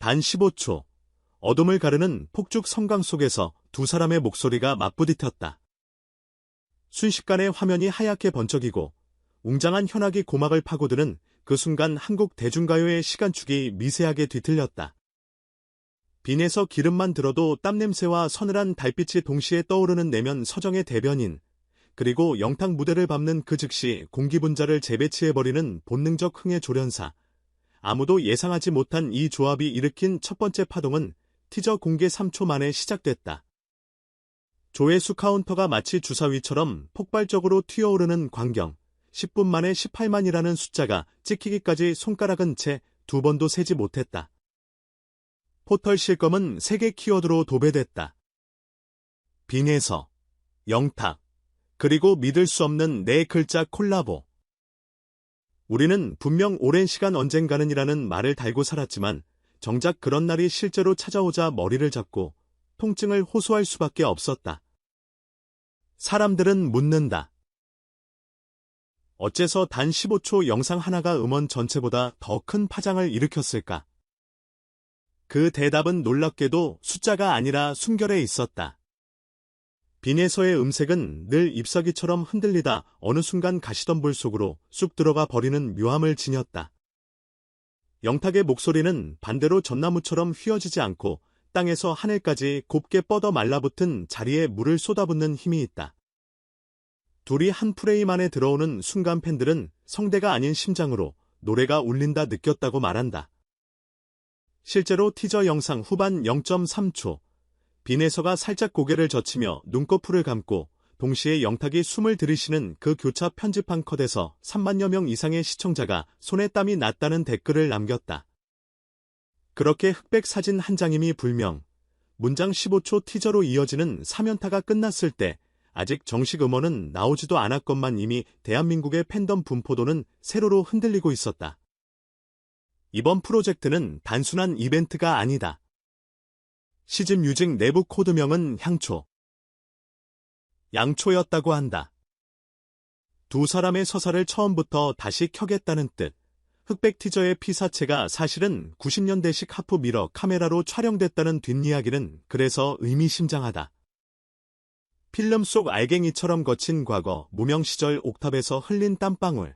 단 15초. 어둠을 가르는 폭죽 성강 속에서 두 사람의 목소리가 맞부딪혔다. 순식간에 화면이 하얗게 번쩍이고 웅장한 현악이 고막을 파고드는 그 순간 한국 대중가요의 시간축이 미세하게 뒤틀렸다. 빈에서 기름만 들어도 땀냄새와 서늘한 달빛이 동시에 떠오르는 내면 서정의 대변인, 그리고 영탁 무대를 밟는 그 즉시 공기분자를 재배치해버리는 본능적 흥의 조련사. 아무도 예상하지 못한 이 조합이 일으킨 첫 번째 파동은 티저 공개 3초 만에 시작됐다. 조회수 카운터가 마치 주사위처럼 폭발적으로 튀어오르는 광경. 10분 만에 18만이라는 숫자가 찍히기까지 손가락은 채 두 번도 세지 못했다. 포털 실검은 세계 키워드로 도배됐다. 빈에서, 영탁, 그리고 믿을 수 없는 네 글자 콜라보. 우리는 분명 오랜 시간 언젠가는이라는 말을 달고 살았지만 정작 그런 날이 실제로 찾아오자 머리를 잡고 통증을 호소할 수밖에 없었다. 사람들은 묻는다. 어째서 단 15초 영상 하나가 음원 전체보다 더 큰 파장을 일으켰을까? 그 대답은 놀랍게도 숫자가 아니라 숨결에 있었다. 빈에서의 음색은 늘 잎사귀처럼 흔들리다 어느 순간 가시덤불 속으로 쑥 들어가 버리는 묘함을 지녔다. 영탁의 목소리는 반대로 전나무처럼 휘어지지 않고 땅에서 하늘까지 곱게 뻗어 말라붙은 자리에 물을 쏟아붓는 힘이 있다. 둘이 한 프레임 안에 들어오는 순간 팬들은 성대가 아닌 심장으로 노래가 울린다 느꼈다고 말한다. 실제로 티저 영상 후반 0.3초, 빈에서가 살짝 고개를 젖히며 눈꺼풀을 감고 동시에 영탁이 숨을 들이쉬는 그 교차 편집한 컷에서 3만여 명 이상의 시청자가 손에 땀이 났다는 댓글을 남겼다. 그렇게 흑백 사진 한 장임이 불명, 문장 15초 티저로 이어지는 3연타가 끝났을 때 아직 정식 음원은 나오지도 않았건만 이미 대한민국의 팬덤 분포도는 세로로 흔들리고 있었다. 이번 프로젝트는 단순한 이벤트가 아니다. 시즌 뮤직 내부 코드명은 향초, 양초였다고 한다. 두 사람의 서사를 처음부터 다시 켜겠다는 뜻. 흑백 티저의 피사체가 사실은 90년대식 하프 미러 카메라로 촬영됐다는 뒷이야기는 그래서 의미심장하다. 필름 속 알갱이처럼 거친 과거, 무명 시절 옥탑에서 흘린 땀방울.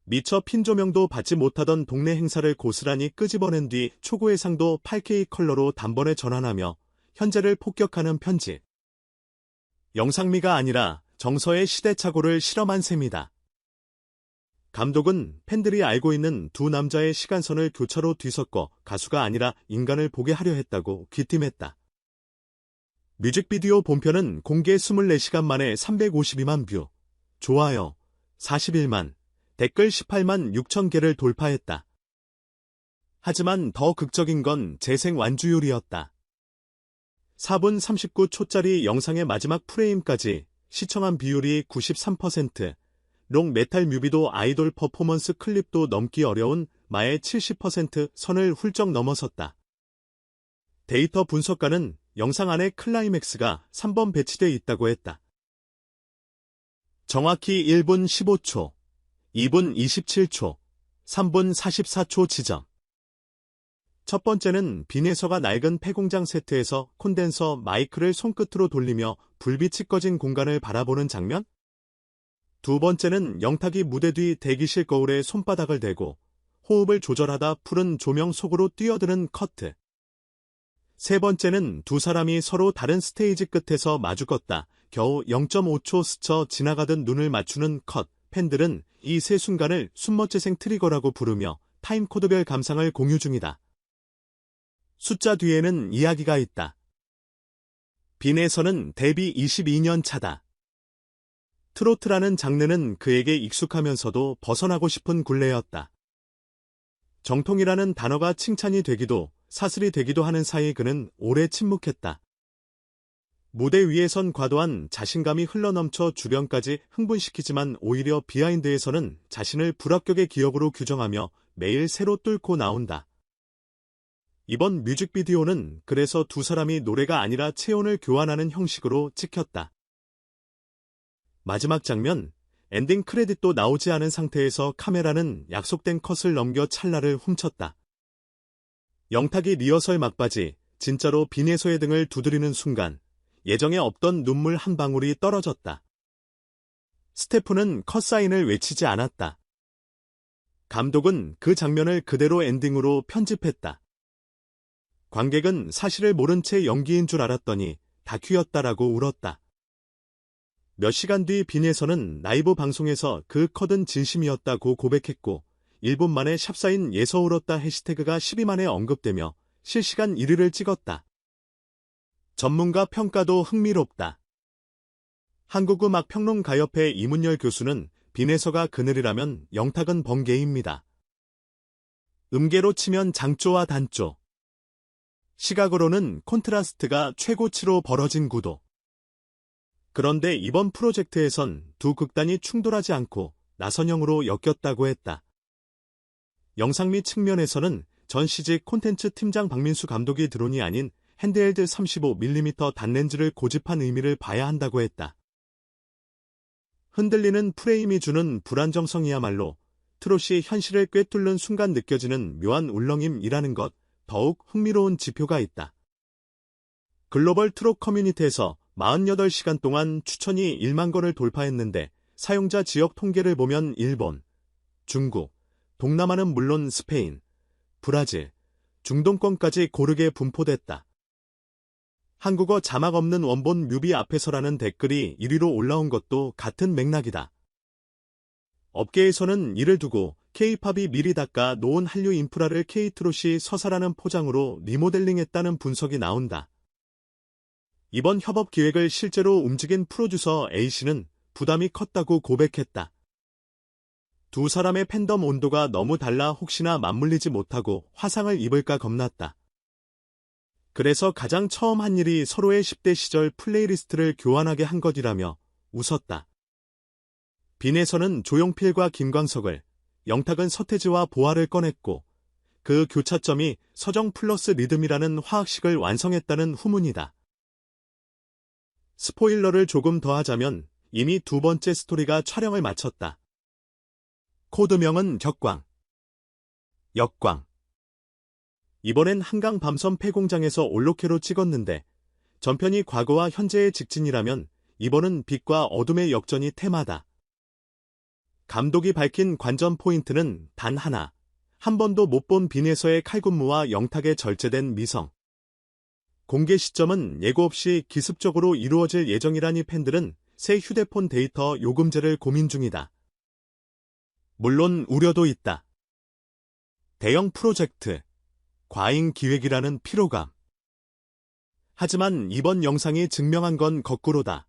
미처 핀 조명도 받지 못하던 동네 행사를 고스란히 끄집어낸 뒤 초고의 상도 8K 컬러로 단번에 전환하며 현재를 폭격하는 편집. 영상미가 아니라 정서의 시대착오를 실험한 셈이다. 감독은 팬들이 알고 있는 두 남자의 시간선을 교차로 뒤섞어 가수가 아니라 인간을 보게 하려 했다고 귀띔했다. 뮤직비디오 본편은 공개 24시간 만에 352만 뷰, 좋아요 41만, 댓글 18만 6천 개를 돌파했다. 하지만 더 극적인 건 재생 완주율이었다. 4분 39초짜리 영상의 마지막 프레임까지 시청한 비율이 93%, 롱 메탈 뮤비도 아이돌 퍼포먼스 클립도 넘기 어려운 마의 70% 선을 훌쩍 넘어섰다. 데이터 분석가는 영상 안에 클라이맥스가 3번 배치돼 있다고 했다. 정확히 1분 15초, 2분 27초, 3분 44초 지점. 첫 번째는 빈에서가 낡은 폐공장 세트에서 콘덴서 마이크를 손끝으로 돌리며 불빛이 꺼진 공간을 바라보는 장면? 두 번째는 영탁이 무대 뒤 대기실 거울에 손바닥을 대고 호흡을 조절하다 푸른 조명 속으로 뛰어드는 커트. 세 번째는 두 사람이 서로 다른 스테이지 끝에서 마주 걷다 겨우 0.5초 스쳐 지나가던 눈을 맞추는 컷. 팬들은 이 세 순간을 숨멋재생 트리거라고 부르며 타임코드별 감상을 공유 중이다. 숫자 뒤에는 이야기가 있다. 빈에서는 데뷔 22년 차다. 트로트라는 장르는 그에게 익숙하면서도 벗어나고 싶은 굴레였다. 정통이라는 단어가 칭찬이 되기도 사슬이 되기도 하는 사이 그는 오래 침묵했다. 무대 위에선 과도한 자신감이 흘러넘쳐 주변까지 흥분시키지만 오히려 비하인드에서는 자신을 불합격의 기억으로 규정하며 매일 새로 뚫고 나온다. 이번 뮤직비디오는 그래서 두 사람이 노래가 아니라 체온을 교환하는 형식으로 찍혔다. 마지막 장면, 엔딩 크레딧도 나오지 않은 상태에서 카메라는 약속된 컷을 넘겨 찰나를 훔쳤다. 영탁이 리허설 막바지 진짜로 빈예서의 등을 두드리는 순간 예정에 없던 눈물 한 방울이 떨어졌다. 스태프는 컷사인을 외치지 않았다. 감독은 그 장면을 그대로 엔딩으로 편집했다. 관객은 사실을 모른 채 연기인 줄 알았더니 다큐였다라고 울었다. 몇 시간 뒤 빈예서는 라이브 방송에서 그 컷은 진심이었다고 고백했고 1분 만에 샵사인 예서 울었다 해시태그가 12만에 언급되며 실시간 1위를 찍었다. 전문가 평가도 흥미롭다. 한국음악평론가협회 이문열 교수는 빈예서가 그늘이라면 영탁은 번개입니다. 음계로 치면 장조와 단조. 시각으로는 콘트라스트가 최고치로 벌어진 구도. 그런데 이번 프로젝트에선 두 극단이 충돌하지 않고 나선형으로 엮였다고 했다. 영상 및 측면에서는 전 CG 콘텐츠 팀장 박민수 감독이 드론이 아닌 핸드헬드 35mm 단렌즈를 고집한 의미를 봐야 한다고 했다. 흔들리는 프레임이 주는 불안정성이야말로 트롯이 현실을 꿰뚫는 순간 느껴지는 묘한 울렁임이라는 것, 더욱 흥미로운 지표가 있다. 글로벌 트롯 커뮤니티에서 48시간 동안 추천이 1만 건을 돌파했는데 사용자 지역 통계를 보면 일본, 중국, 동남아는 물론 스페인, 브라질, 중동권까지 고르게 분포됐다. 한국어 자막 없는 원본 뮤비 앞에서라는 댓글이 1위로 올라온 것도 같은 맥락이다. 업계에서는 이를 두고 K-팝이 미리 닦아 놓은 한류 인프라를 K-트롯이 서사라는 포장으로 리모델링했다는 분석이 나온다. 이번 협업 기획을 실제로 움직인 프로듀서 A씨는 부담이 컸다고 고백했다. 두 사람의 팬덤 온도가 너무 달라 혹시나 맞물리지 못하고 화상을 입을까 겁났다. 그래서 가장 처음 한 일이 서로의 10대 시절 플레이리스트를 교환하게 한 것이라며 웃었다. 빈에서는 조용필과 김광석을, 영탁은 서태지와 보아를 꺼냈고 그 교차점이 서정 플러스 리듬이라는 화학식을 완성했다는 후문이다. 스포일러를 조금 더 하자면 이미 두 번째 스토리가 촬영을 마쳤다. 코드명은 격광, 역광. 이번엔 한강 밤섬 폐공장에서 올로케로 찍었는데 전편이 과거와 현재의 직진이라면 이번은 빛과 어둠의 역전이 테마다. 감독이 밝힌 관전 포인트는 단 하나, 한 번도 못 본 빈에서의 칼군무와 영탁의 절제된 미성. 공개 시점은 예고 없이 기습적으로 이루어질 예정이라니 팬들은 새 휴대폰 데이터 요금제를 고민 중이다. 물론 우려도 있다. 대형 프로젝트, 과잉 기획이라는 피로감. 하지만 이번 영상이 증명한 건 거꾸로다.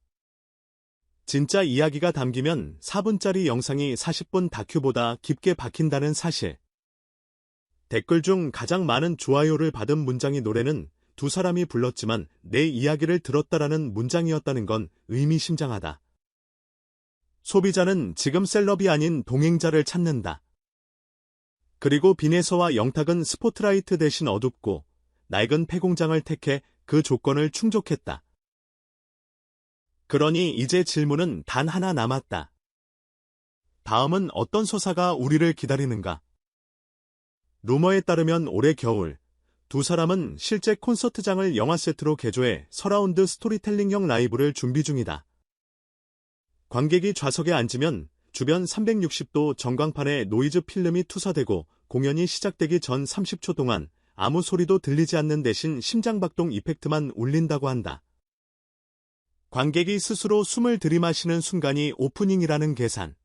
진짜 이야기가 담기면 4분짜리 영상이 40분 다큐보다 깊게 박힌다는 사실. 댓글 중 가장 많은 좋아요를 받은 문장이 노래는 두 사람이 불렀지만 내 이야기를 들었다라는 문장이었다는 건 의미심장하다. 소비자는 지금 셀럽이 아닌 동행자를 찾는다. 그리고 빈에서와 영탁은 스포트라이트 대신 어둡고 낡은 폐공장을 택해 그 조건을 충족했다. 그러니 이제 질문은 단 하나 남았다. 다음은 어떤 서사가 우리를 기다리는가? 루머에 따르면 올해 겨울 두 사람은 실제 콘서트장을 영화 세트로 개조해 서라운드 스토리텔링형 라이브를 준비 중이다. 관객이 좌석에 앉으면 주변 360도 전광판에 노이즈 필름이 투사되고 공연이 시작되기 전 30초 동안 아무 소리도 들리지 않는 대신 심장박동 이펙트만 울린다고 한다. 관객이 스스로 숨을 들이마시는 순간이 오프닝이라는 계산.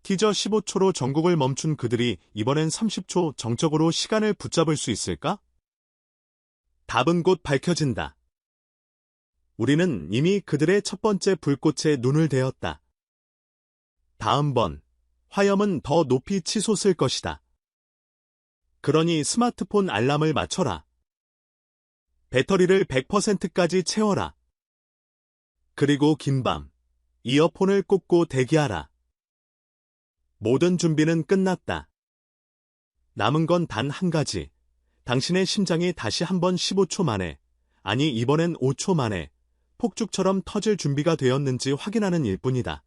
티저 15초로 전국을 멈춘 그들이 이번엔 30초 정적으로 시간을 붙잡을 수 있을까? 답은 곧 밝혀진다. 우리는 이미 그들의 첫 번째 불꽃에 눈을 대었다. 다음번 화염은 더 높이 치솟을 것이다. 그러니 스마트폰 알람을 맞춰라. 배터리를 100%까지 채워라. 그리고 긴밤 이어폰을 꽂고 대기하라. 모든 준비는 끝났다. 남은 건 단 한 가지. 당신의 심장이 다시 한번 15초 만에, 아니 이번엔 5초 만에 폭죽처럼 터질 준비가 되었는지 확인하는 일뿐이다.